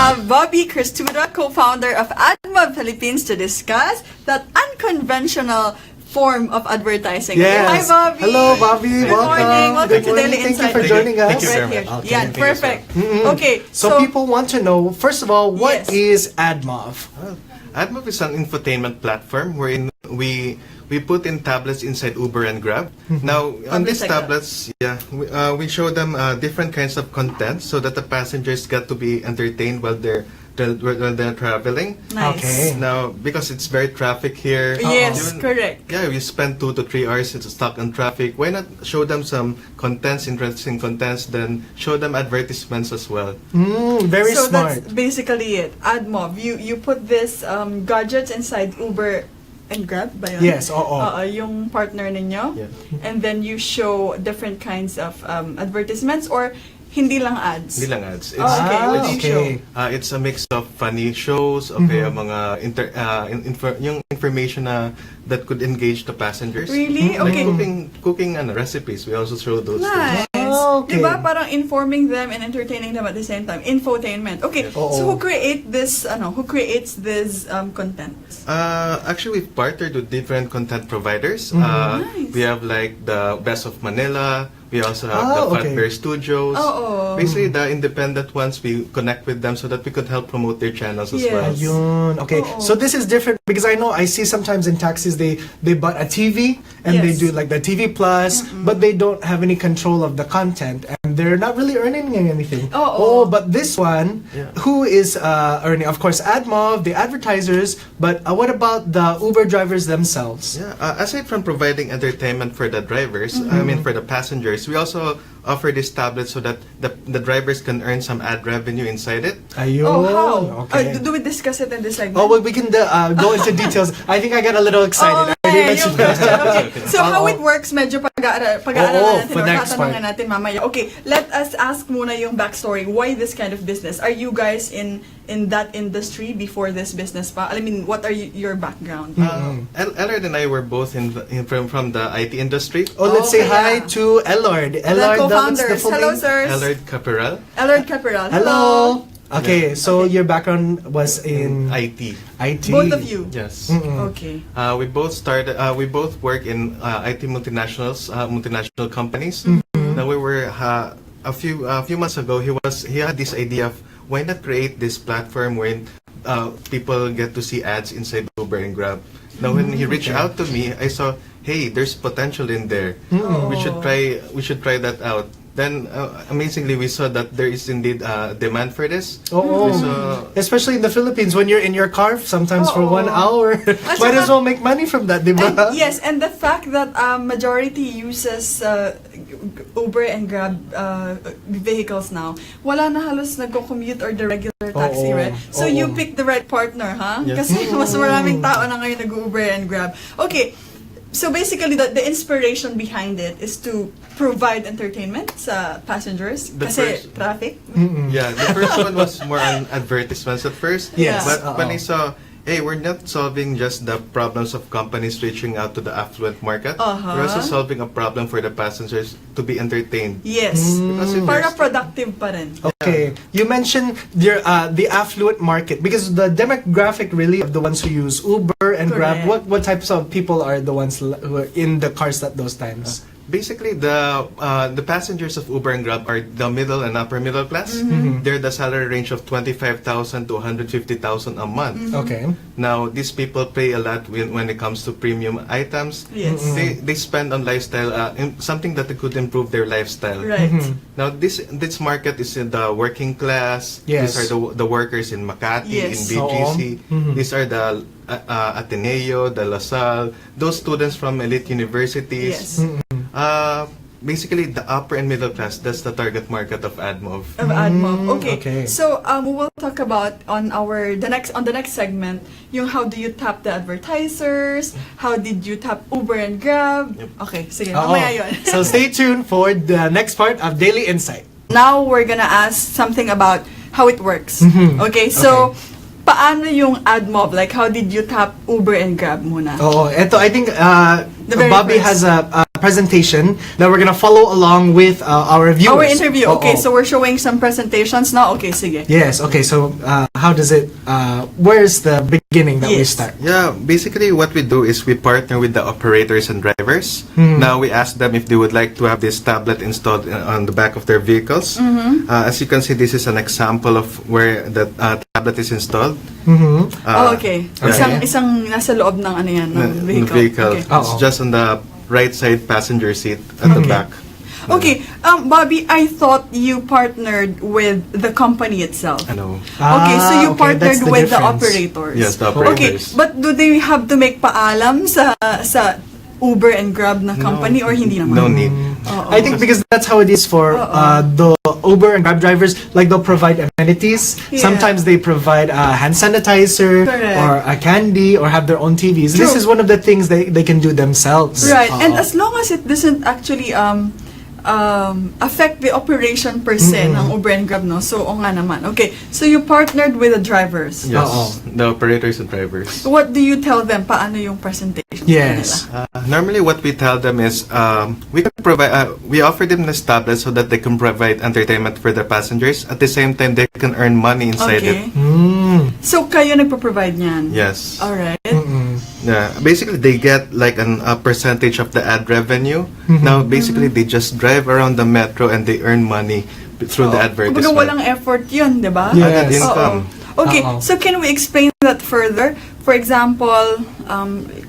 have Bobby Cristuta, co-founder of Admov Philippines, to discuss that unconventional form of advertising. Yes. Hi, Bobby. Hello, Bobby. Good Welcome. morning. Welcome Good to morning. Daily Thank Insight. you for joining us. Thank you very Right here. much. Yeah, Thank you as perfect. well. Okay, So people want to know, first of all, what Yes. is Admov? Admov is an infotainment platform wherein we put in tablets inside Uber and Grab. Now, on these Like that. tablets, we show them different kinds of content so that the passengers get to be entertained while they're traveling. Nice. Okay. Now, because it's very traffic here. Yes, you- correct. Yeah, we spend 2 to 3 hours stuck in traffic. Why not show them some contents, interesting contents, then show them advertisements as well. Very So smart. that's basically it. Admov, you put this gadgets inside Uber and Grab ba yun? Yes, oo. Yung partner ninyo. Yeah. And then you show different kinds of advertisements or hindi lang ads? Hindi lang ads. It's, Okay, what do you show? It's a mix of funny shows, mga yung information that could engage the passengers. Really? Like Okay. cooking recipes. We also show those Nice. things. Okay. Diba? Parang informing them and entertaining them at the same time. Infotainment. Okay. Yes. So Oo. who creates this content? Actually, we've partnered with different content providers. Nice. We have like the Best of Manila. We also have the Fat okay. Bear Studios. Oo. Basically, the independent ones, we connect with them so that we could help promote their channels as well. Yes. Ayun. Okay. Oo. So this is different because I see sometimes in taxis they bought a TV and they Yes. do like the TV plus, but they don't have any control of the content and they're not really earning anything. Oo. But this one, Yeah. who is earning? Of course, Admov, the advertisers, but what about the Uber drivers themselves? Yeah, aside from providing entertainment for the drivers, I mean for the passengers, we also offer this tablet so that the drivers can earn some ad revenue inside it. Ayun. Oh, how? Okay. Do we discuss it in this segment? Oh, well, we can go into details. I think I got a little excited. I Okay, didn't yung mention question. that. Okay. So how it works, medyo pag-aaralan natin for or next tatanungin part. natin mamaya. Okay, let us ask muna yung backstory. Why this kind of business? Are you guys in that industry before this business pa? I mean, what are your background? Ellard and I were both from the IT industry. Oh, let's say Okay, hi yeah. to Ellard. The Ellard, what's the co-founders. full Hello, name? sirs. Ellard Caperal, Ellard Caperal. Hello. Okay, so your background was in IT. IT. Both of you. Yes. Okay. We both work in IT multinational companies. Now we were a few months ago. He had this idea of why not create this platform where people get to see ads inside Uber and Grab. Now when he reached out to me, I saw, hey, there's potential in there. We should try that out. Then amazingly, we saw that there is indeed demand for this. Oh, So, especially in the Philippines, when you're in your car, sometimes for 1 hour, might as well make money from that, di ba? And, yes, and the fact that majority uses Uber and Grab vehicles now, wala na halos nagko-commute or the regular taxi, Oo. right? So Oo. you pick the right partner, ha? Yes. Kasi mas maraming tao na ngayon nag-Uber and Grab. Okay, so basically the inspiration behind it is to provide entertainment sa passengers The kasi first- traffic. yeah, the first one was more on advertisements at first. Yes. But when I saw, hey, we're not solving just the problems of companies reaching out to the affluent market. We're also solving a problem for the passengers to be entertained. Yes. Because if Para there's- productive pa rin. Okay, you mentioned the affluent market because the demographic really of the ones who use Uber and Grab. Correct. What types of people are the ones who are in the cars at those times? Basically, the passengers of Uber and Grab are the middle and upper middle class. They're the salary range of 25,000 to 150,000 a month. Okay. Now, these people pay a lot when it comes to premium items. Yes. They spend on lifestyle, something that could improve their lifestyle. Right. Now, this market is in the working class. Yes. These are the workers in Makati, Yes. in BGC. These are the Ateneo, the LaSalle, those students from elite universities. Yes. Basically, the upper and middle class, that's the target market of Admov. Of Admov. Okay. okay. So we will talk about on the next segment yung how do you tap the advertisers, how did you tap Uber and Grab. Okay, sige, mamaya yun. So stay tuned for the next part of Daily Insight. Now we're gonna ask something about how it works. Okay, so paano yung Admov? Like how did you tap Uber and Grab muna? Oh, eto I think The very Bobby first. has a presentation that we're gonna follow along with our viewers. Our interview. Okay, Oo. so we're showing some presentations now. Okay, sige. Yes, okay, so how does it, where's the beginning that we Yes. start? Yeah, basically what we do is we partner with the operators and drivers. Now we ask them if they would like to have this tablet installed on the back of their vehicles. As you can see, this is an example of where the tablet is installed. Okay. Okay. Isang nasa loob ng ano yan, ng The vehicle. Okay. It's Oo. just on the right side passenger seat at the back. Okay, Bobby, I thought you partnered with the company itself. I know. Okay, so you Okay, partnered that's the with the difference. operators. Yes, the Okay, operators. but do they have to make paalam sa Uber and Grab na company or hindi naman? No need. Oo. I think because that's how it is for the Uber and Grab drivers. Like they'll provide amenities. Yeah. Sometimes they provide hand sanitizer Correct. or a candy or have their own TVs. This True. is one of the things they can do themselves. Right, and Oo. as long as it doesn't actually affect the operation per se ng Uber and Grab, no? So, nga naman. Okay, so you partnered with the drivers. Yes, Oo. the operators and drivers. What do you tell them? Paano yung presentation? Yes. Normally, what we tell them is we can provide. We offer them this tablet so that they can provide entertainment for their passengers. At the same time, they can earn money inside Okay. it. So, kayo nagpo-provide niyan? Yes. Alright. Yeah. Basically, they get like a percentage of the ad revenue. Now, basically, they just drive around the metro and they earn money through the Kumbaga advertisement. walang effort yun, di ba? Yes. Added income. Oo. Okay, Oo. so can we explain that further? For example,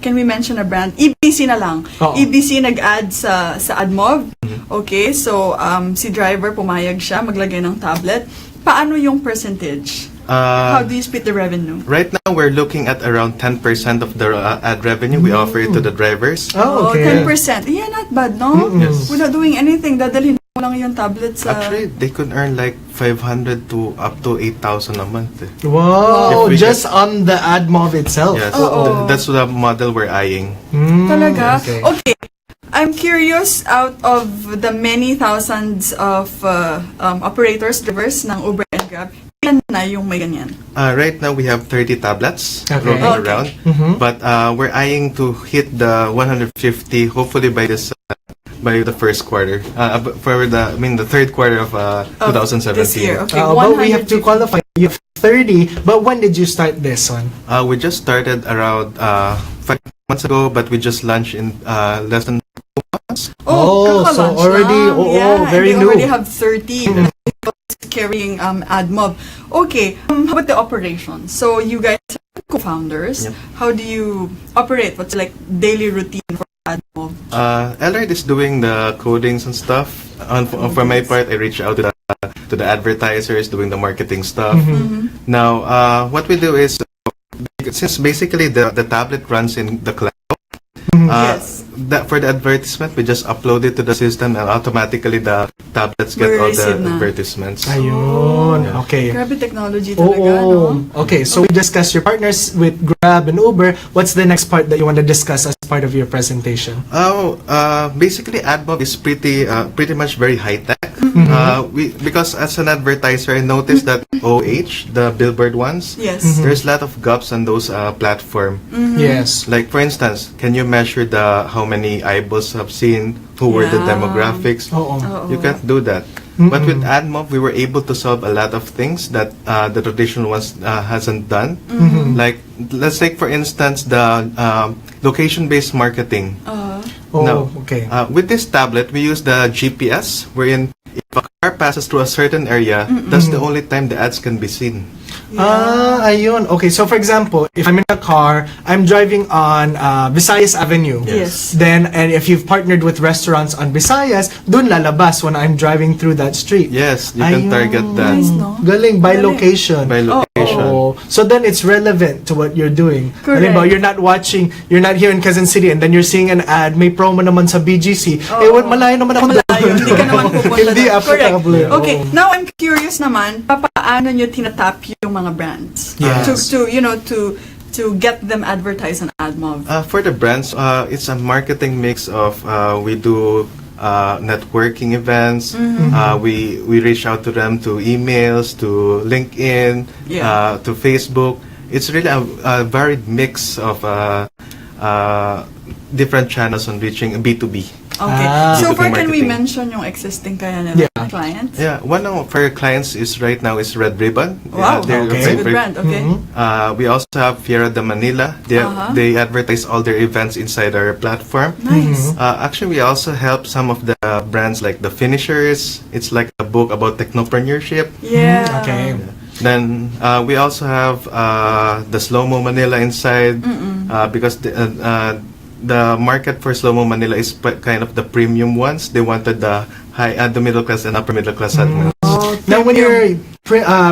can we mention a brand? EBC na lang. Oo. EBC nag-add sa Admov. Okay, so si driver pumayag siya maglagay ng tablet. Paano yung percentage? How do you split the revenue? Right now, we're looking at around 10% of the ad revenue. We offer it to the drivers. Oh, okay. 10%. Yeah, not bad, no? Yes. Without doing anything, dadalhin mo lang yung tablet sa... Actually, they could earn like 500 to up to 8,000 a month. Wow, If we just on the Admov itself. Yes, Oo. that's the model we're eyeing. Talaga? Okay. Okay. I'm curious, out of the many thousands of operators, drivers ng Uber and Grab, ilan na yung may ganyan? Right now, we have 30 tablets Okay. roaming Okay. around. But we're eyeing to hit the 150, hopefully by this by the first quarter. The third quarter of 2017. This year, okay. But we have to 150. qualify. You have 30, but when did you start this one? We just started around 5 months ago, but we just launched in less than 2 months. Oh, so kaka-launch already- lang. oh, Yeah, very and they new. already have 30 carrying Admov. Okay, how about the operation? So you guys are co-founders. Yep. How do you operate? What's like daily routine for Admov? Elliot is doing the codings and stuff. For my part, I reach out to the advertisers, doing the marketing stuff. Now, what we do is, since basically the tablet runs in the cloud, Yes. for the advertisement, we just upload it to the system and automatically the tablets get all the Receive na. advertisements. Ayun, Yeah. okay. Grabe technology Oh, talaga, no? okay. So we discussed your partners with Grab and Uber. What's the next part that you want to discuss as part of your presentation? Basically, Admov is pretty much very high tech. Because as an advertiser, I noticed that OH, the billboard ones, Yes. there's a lot of gaps on those platform. Yes. Like for instance, can you measure how many eyeballs have seen? Who were the Yeah. demographics? Oo. Oo. You can't do that. But with Admov, we were able to solve a lot of things that the traditional ones hasn't done. Like, let's take for instance the location-based marketing. Oh, Now, okay. with this tablet, we use the GPS, wherein if a car passes through a certain area, that's the only time the ads can be seen. Ayun. Okay, so for example, if I'm in a car, I'm driving on Visayas Avenue. Yes. Then, and if you've partnered with restaurants on Visayas, dun lalabas when I'm driving through that street. Yes, you can Ayun. target that Nice, no? Galing, by Galing. location. by location. Oh, so then it's relevant to what you're doing. Correct. Halimbawa, you're not here in Quezon City and then you're seeing an ad, may promo naman sa BGC. Eh, malayo naman ako Malayo, hindi ka naman pupunta Hindi doon. applicable. Correct. Okay, Oo. now I'm curious naman, paano nyo tinatap yung mga brands? Yes. To get them advertised on Admov. For the brands, it's a marketing mix of we do networking events. We reach out to them to emails, to LinkedIn, Yeah. to Facebook. It's really a varied mix of different channels on reaching B2B. Okay. So far, can we marketing. mention yung existing kaya nila Yeah. clients? Yeah, one of our clients is right now is Red Ribbon. Wow, they're okay. it's a good brand. Okay. We also have Fiera de Manila. They advertise all their events inside our platform. Nice. Actually, we also help some of the brands like the Finishers. It's like a book about technopreneurship. Yeah. Okay. Then we also have the Slow-Mo Manila inside because the market for Slow-Mo Manila is kind of the premium ones. They wanted the the middle class and upper middle class segments. Now, when you're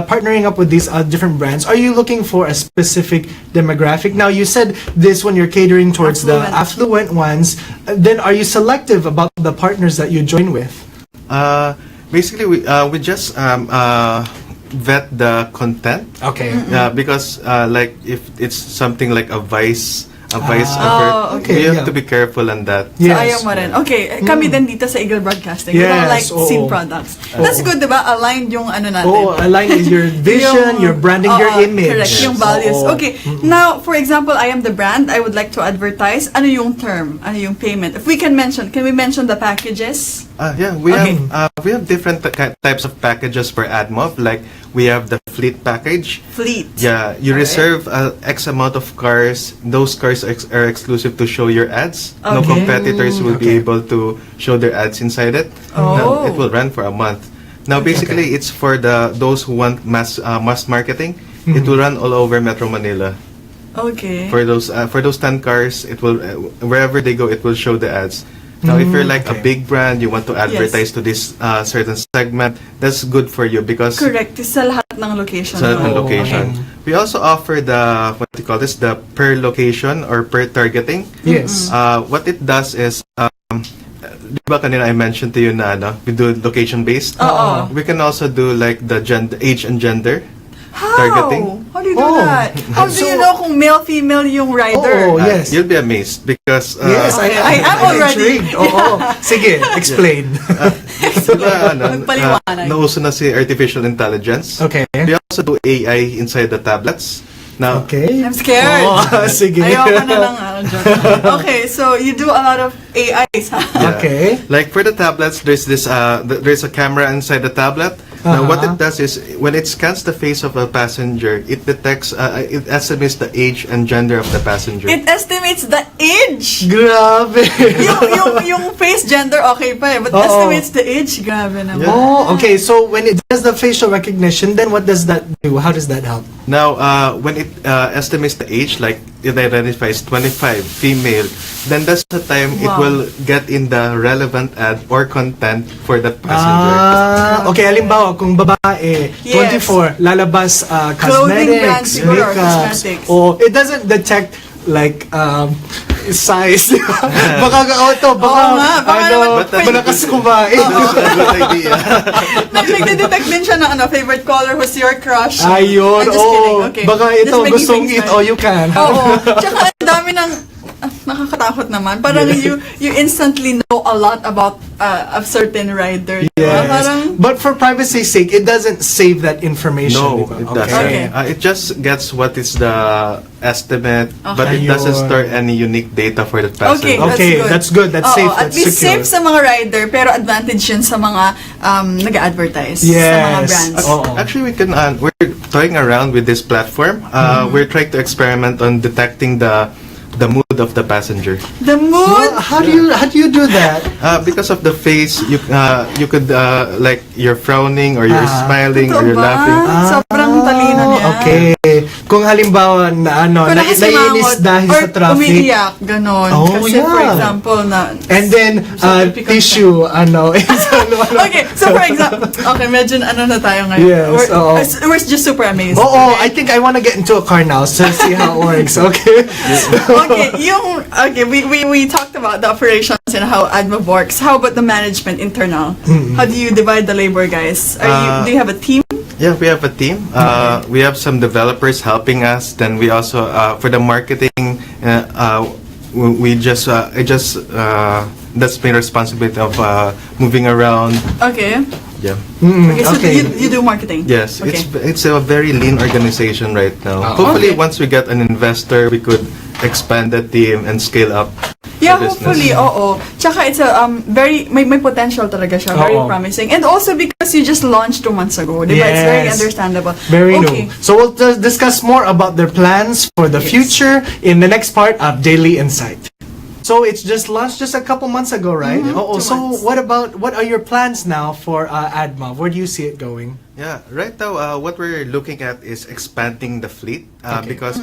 partnering up with these different brands, are you looking for a specific demographic? Now, you said this when you're catering towards the affluent ones. Then, are you selective about the partners that you join with? Basically, we just vet the content. Okay. Because like if it's something like a vice effort, okay, we have yeah. to be careful on that. So, Yes. ayaw mo rin. Okay, kami din dito sa Eagle Broadcasting. We don't like Yes, oo. same products. That's good, diba? Aligned yung ano natin. Oh, align with your vision, your branding, your image. Correct, yung values. Oo. Okay, now, for example, I am the brand. I would like to advertise. Ano yung term? Ano yung payment? If we can we mention the packages? Yeah, we Okay. have different types of packages for Admov. Like we have the fleet package. Fleet. Yeah, you Alright. reserve X amount of cars. Those cars are exclusive to show your ads. No Okay. competitors will be Okay. able to show their ads inside it. Oh. Now, it will run for a month. Now, basically, it's for those who want mass marketing. It will run all over Metro Manila. Okay. For those 10 cars, it will wherever they go, it will show the ads. Now, if you're like a okay. big brand, you want to advertise to this certain segment, that's good for you because Correct. Sa lahat ng location. sa no? location. We also offer the what do you call this? The per location or per targeting. Yes. What it does is, di ba kanina I mentioned to you na we do location based. Oo. We can also do like the age and gender. How? Targeting. How do you do Oh. that? How do you So- know kung male, female yung rider? Oh, yes. You'll be amazed because Yes, I am I'm already. intrigued. Oo. Sige, explain. diba, Magpaliwanag. nauso na si artificial intelligence. Okay. We also do AI inside the tablets. Now, Okay. I'm scared. Oh, sige. Ayoko na lang. Okay, so you do a lot of AIs, ha? yeah. Okay. Like for the tablets, there's this there's a camera inside the tablet. Now, what it does is when it scans the face of a passenger, it detects, it estimates the age and gender of the passenger. It estimates the age. Grabe. yung face gender okay pa eh, but Oo. estimates the age, grabe naman. Yeah. Oh, okay. So when it does the facial recognition, then what does that do? How does that help? Now, when it estimates the age, like it identifies 25, female, then that's the time it Wow. will get in the relevant ad or content for that passenger. Okay. Halimbawa, kung babae, Yes. 24, lalabas Clothing brands cosmetics, siguro, or makeups. cosmetics. Oh, it doesn't detect like size. Baka auto, baka Oo nga, baka naman pwede. malakas kumain. Good idea. Nagde-detect din siya ng favorite color, who's your crush. Ayun, I'm just kidding, oh. okay. Baka ito, Just making gustong things eat fun. all you can. Oo. Tsaka ang dami ng nakakatakot naman. Parang you instantly know a lot about a certain rider. Diba? Yes. Parang, But for privacy's sake, it doesn't save that information. No, diba? it doesn't. Okay. It just gets what is the estimate, but Okay. it doesn't Ayun. store any unique data for that okay, passenger. Okay, that's good. That's Oo, safe, At that's least secure. safe sa mga rider, pero advantage yun sa mga nag-advertise. Sa mga Yes. brands. Oo. Actually, we're toying around with this platform. We're trying to experiment on detecting the mood of the passenger. The mood. Well, how do you do that? Because of the face, you could like you're frowning or you're smiling or Totoo you're ba? laughing. Sobrang talino niya. Okay. Kung halimbawa na Kung naiinis nakasimangot dahil or sa traffic. umiiyak, ganon. Oh, Kasi for yeah. example na... And then typical tissue is Okay, so for example, okay, medyo ano na tayo ngayon. Yes, oo. We're just super amazed. Oo, I think I want to get into a car now to see how it works. Okay. We talked about the operations and how Admov works. How about the management internal? How do you divide the labor, guys? Do you have a team? Yeah, we have a team. We have some developers helping us. Then we also for the marketing, that's my responsibility of moving around. Okay. Yeah. Okay, so Okay. you do marketing? Yes, Okay. it's a very lean organization right now. Hopefully, Okay. once we get an investor, we could expand the team and scale up. Yeah, business. hopefully, oo. Tsaka it's a very may potential talaga siya, very Oo. promising. And also because you just launched 2 months ago, di ba? It's very Yes. understandable. Very okay. new. So we'll discuss more about their plans for the Yes. future in the next part of Daily Insight. So it's just launched just a couple months ago, right? Oh, 2 so months. what are your plans now for Admov? Where do you see it going? Yeah, right now what we're looking at is expanding the fleet Okay. because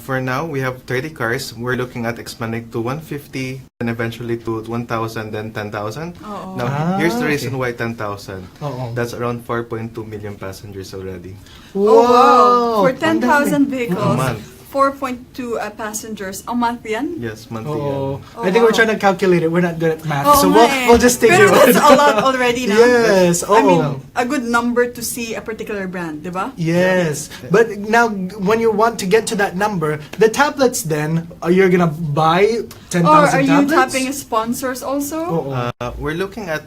for now we have 30 cars. We're looking at expanding to 150 and eventually to 1,000 then 10,000. Oo. Now here's the okay. reason why 10,000. Oo. That's around 4.2 million passengers already. Oh, wow. For Ang dami. 10,000 vehicles, A month. 4.2 passengers a month yan? Yes, monthly. Oh, Oh, I think we're wow. trying to calculate it. We're not good at math, Oo so nga eh. we'll just take Pero your that's word. a lot already now. Yes. I mean, oo. a good number to see a particular brand, di ba? Yes, but now when you want to get to that number, the tablets then, you're gonna buy 10,000 Or are you tablets? tapping sponsors also? Oo. We're looking at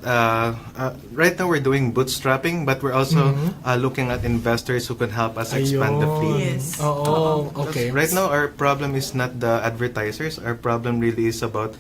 right now we're doing bootstrapping, but we're also looking at investors who can help us expand the fleet. Yes. Oh, okay. Right now, our problem is not the advertisers. Our problem really is about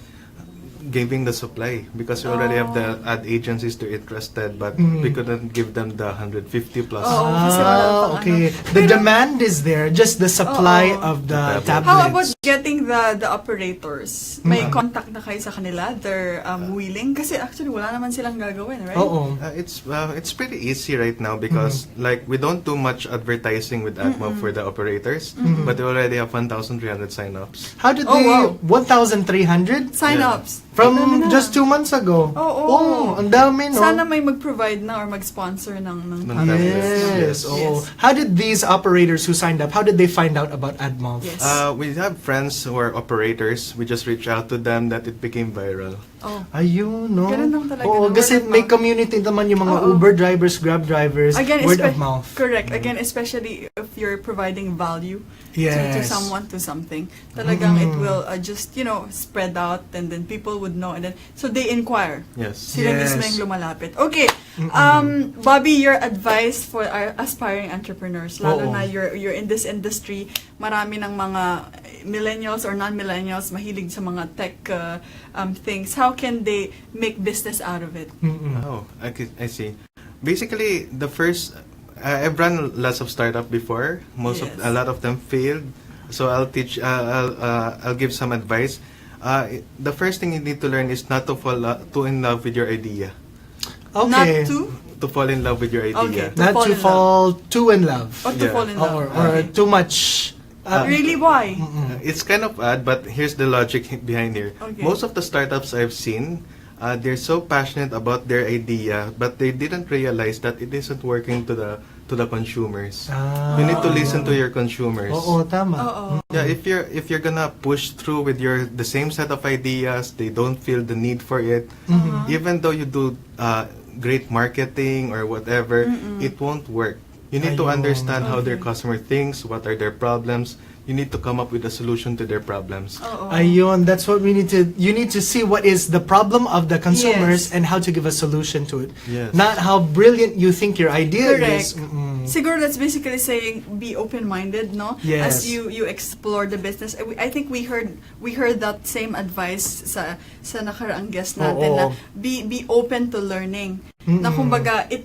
giving the supply because we already have the ad agencies to interested, but we couldn't give them the 150 plus. Oo. Kasi wala pang Okay. ano. The Pero- demand is there, just the supply Oo. of the The tablets. How about getting the operators? May contact na kayo sa kanila? They're willing? Kasi actually wala naman silang gagawin, right? Oo. It's pretty easy right now because like we don't do much advertising with Admov for the operators, but we already have 1,300 sign-ups. How did Oh, they, wow. 1,300? Sign-ups. From Dami na. just 2 months ago. Oo. Oh, ang dami, no? Sana may mag-provide na or mag-sponsor ng Ng tablets. Yes. Yes. Oh. Yes. How did these operators who signed up, how did they find out about Admov? Yes. We have friends who are operators. We just reach out to them that it became viral. Oh. Ayun, no? Ganun lang talaga, Oo, no? kasi Word of may mouth. community naman yung mga Oo. Uber drivers, Grab drivers, word of mouth. Correct. Again, especially if you're providing value to Yes. someone, to something. Talagang it will just, spread out and then people would know and then, so they inquire. Yes. Sila Yes. mismo yung lumalapit. Okay. Bobby, your advice for our aspiring entrepreneurs, lalo Oo. na you're in this industry, marami ng mga millennials or non-millennials mahilig sa mga tech things. How can they make business out of it? Oh, I see. Basically, the first I've run lots of startup before. A lot of them failed. So I'll teach. I'll give some advice. The first thing you need to learn is not to fall too in love with your idea. Okay. Not to? To fall in love with your idea. Okay. Not fall to in fall too in love. Or to Yeah. fall in love. Or Okay. too much. Really, why? It's kind of odd, but here's the logic behind here. Okay. Most of the startups I've seen, they're so passionate about their idea, but they didn't realize that it isn't working to the consumers. You need to listen to your consumers. Oo, tama. Oo. Yeah, if you're gonna push through with the same set of ideas, they don't feel the need for it. Even though you do great marketing or whatever, it won't work. You need to Ayun. understand how their Okay. customer thinks, what are their problems. You need to come up with a solution to their problems. Oo. Ayun, that's what we need to, you need to see what is the problem of the consumers Yes. and how to give a solution to it. Yes. Not how brilliant you think your idea is. Correct. Mm-mm. Siguro that's basically saying be open-minded, no? Yes. As you explore the business. I think we heard that same advice sa nakaraang guest natin Oo. na be open to learning. Na kumbaga it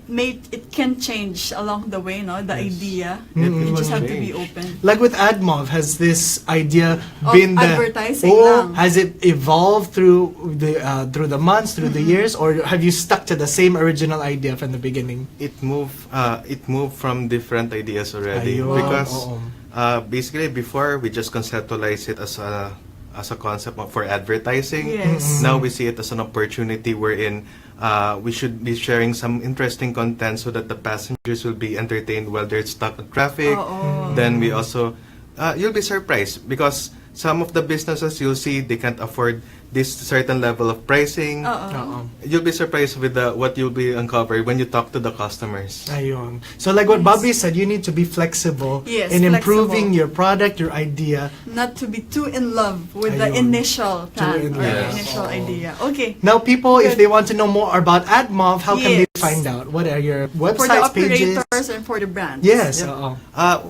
can change along the way, no? The idea. You just have to be open. Like with Admov, has this idea Of been the advertising or lang. has it evolved through the months, through the years, or have you stuck to the same original idea from the beginning? It moved from different ideas already Ayun, because oo. basically before we just conceptualize it as a concept for advertising. Yes. Now we see it as an opportunity wherein we should be sharing some interesting content so that the passengers will be entertained while they're stuck in traffic. Oo. Then we also you'll be surprised because some of the businesses you'll see they can't afford this certain level of pricing. Oo. You'll be surprised with what you'll be uncovered when you talk to the customers. Ayun. So like what Bobby said, you need to be flexible Yes, in improving flexible. your product, your idea. Not to be too in love with the Ayun. initial plan in or the love. initial Oo. idea. Okay. Now people, if Good. they want to know more about Admov, how can they Yes. find out? What are your For the websites, pages? operators and for the brands. Yes. Yeah. Oo.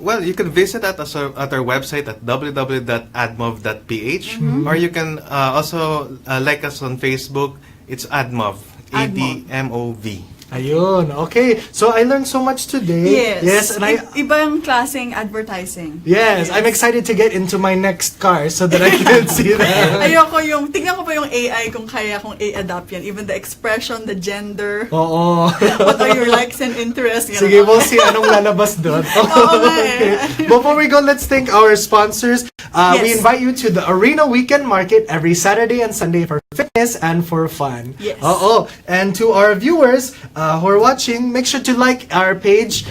Well, you can visit us at our website at www.admov.ph, or you can also like us on Facebook. It's Admov, Admov. ADMOV. Ayun. Okay. So I learned so much today. Yes. Yes, and Ibang klaseng advertising. Yes, I'm excited to get into my next car so that I can see that. Ayoko tingnan ko pa yung AI kung kaya kong i-adapt yan. Even the expression, the gender, Oo. what are your likes and interests. Yan Sige, ang- we'll see anong lalabas doon. Oo nga eh. Before we go, let's thank our sponsors. We Yes. invite you to the Arena Weekend Market every Saturday and Sunday for fitness and for fun. Yes. Oo. And to our viewers who are watching, make sure to like our page,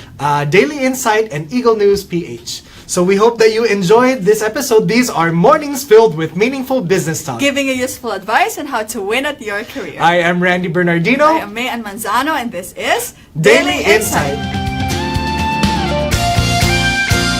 Daily Insight and Eagle News PH. So we hope that you enjoyed this episode. These are mornings filled with meaningful business talk. Giving you useful advice on how to win at your career. I am Randy Bernardino. I am May Ann Manzano, and this is Daily Insight.